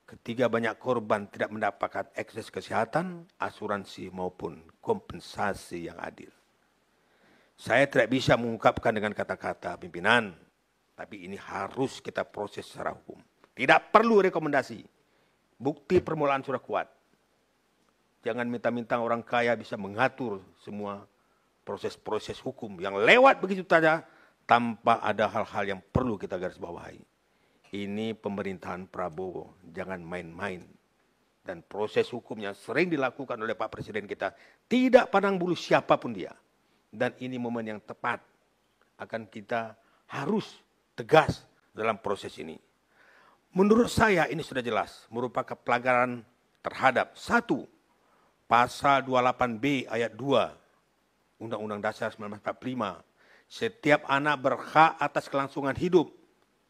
Ketiga, banyak korban tidak mendapatkan akses kesehatan, asuransi maupun kompensasi yang adil. Saya tidak bisa mengungkapkan dengan kata-kata pimpinan, tapi ini harus kita proses secara hukum. Tidak perlu rekomendasi. Bukti permulaan sudah kuat. Jangan minta-minta orang kaya bisa mengatur semua proses-proses hukum yang lewat begitu saja tanpa ada hal-hal yang perlu kita garis bawahi. Ini pemerintahan Prabowo, jangan main-main. Dan proses hukum yang sering dilakukan oleh Pak Presiden kita tidak pandang bulu siapapun dia. Dan ini momen yang tepat akan kita harus tegas dalam proses ini. Menurut saya ini sudah jelas merupakan pelanggaran terhadap 1. Pasal 28B ayat 2 Undang-Undang Dasar 1945. Setiap anak berhak atas kelangsungan hidup,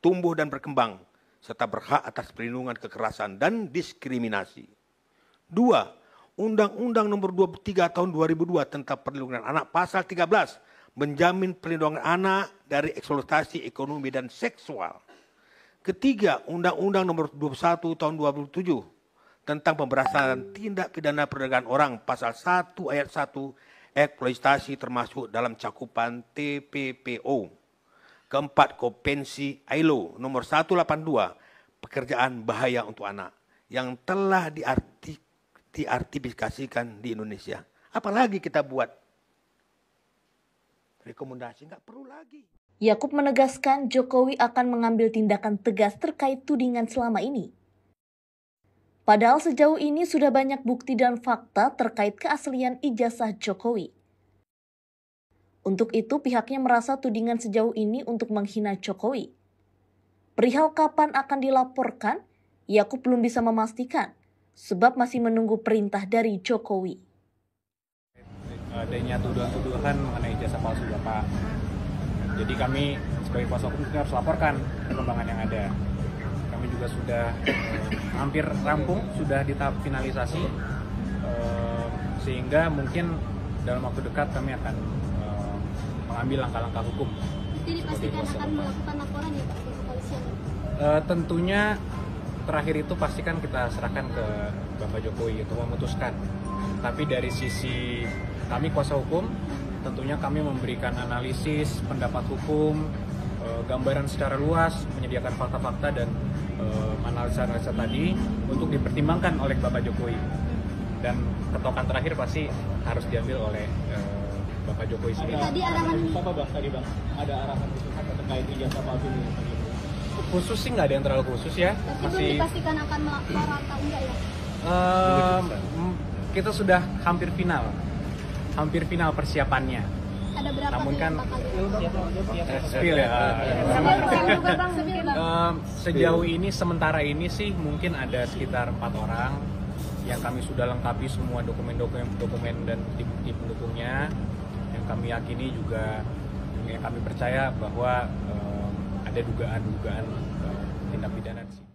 tumbuh dan berkembang, serta berhak atas perlindungan kekerasan dan diskriminasi. 2. Undang-Undang nomor 23 tahun 2002 tentang perlindungan anak pasal 13 menjamin perlindungan anak dari eksploitasi ekonomi dan seksual. Ketiga, Undang-Undang nomor 21 tahun 2007 tentang pemberantasan tindak pidana perdagangan orang pasal 1 ayat 1 eksploitasi termasuk dalam cakupan TPPO. Keempat, Konvensi ILO nomor 182 pekerjaan bahaya untuk anak yang telah diartifikasikan di Indonesia. Apalagi kita buat rekomendasi, nggak perlu lagi. Yakub menegaskan Jokowi akan mengambil tindakan tegas terkait tudingan selama ini. Padahal sejauh ini sudah banyak bukti dan fakta terkait keaslian ijazah Jokowi. Untuk itu pihaknya merasa tudingan sejauh ini untuk menghina Jokowi. Perihal kapan akan dilaporkan, Yakub belum bisa memastikan, sebab masih menunggu perintah dari Jokowi. Adanya tuduhan mengenai ijazah palsu Bapak. Jadi kami sebagai kuasa hukum harus laporkan perkembangan yang ada. Kami juga sudah hampir rampung, sudah di tahap finalisasi, sehingga mungkin dalam waktu dekat kami akan mengambil langkah-langkah hukum. Jadi dipastikan akan melakukan laporan ya Pak ke kepolisian? Tentunya terakhir itu pastikan kita serahkan ke Bapak Jokowi untuk memutuskan. Tapi dari sisi kami kuasa hukum, tentunya kami memberikan analisis, pendapat hukum, gambaran secara luas, menyediakan fakta-fakta dan analisa-analisa tadi untuk dipertimbangkan oleh Bapak Jokowi. Dan ketokan terakhir pasti harus diambil oleh Bapak Jokowi sendiri. Tadi arahan apa Bang? Tadi Bang, ada arahan khusus terkait ijazah palsu ini? Khusus sih nggak ada yang terlalu khusus ya. Tapi belum dipastikan akan melapor atau enggak ya? Kita sudah hampir final persiapannya. Ada berapa Namun kan Spill ya. Sejauh ini sementara ini sih mungkin ada sekitar 4 orang yang kami sudah lengkapi semua dokumen dan bukti pendukungnya, yang kami yakini juga yang kami percaya bahwa ada dugaan tindak pidana di sini.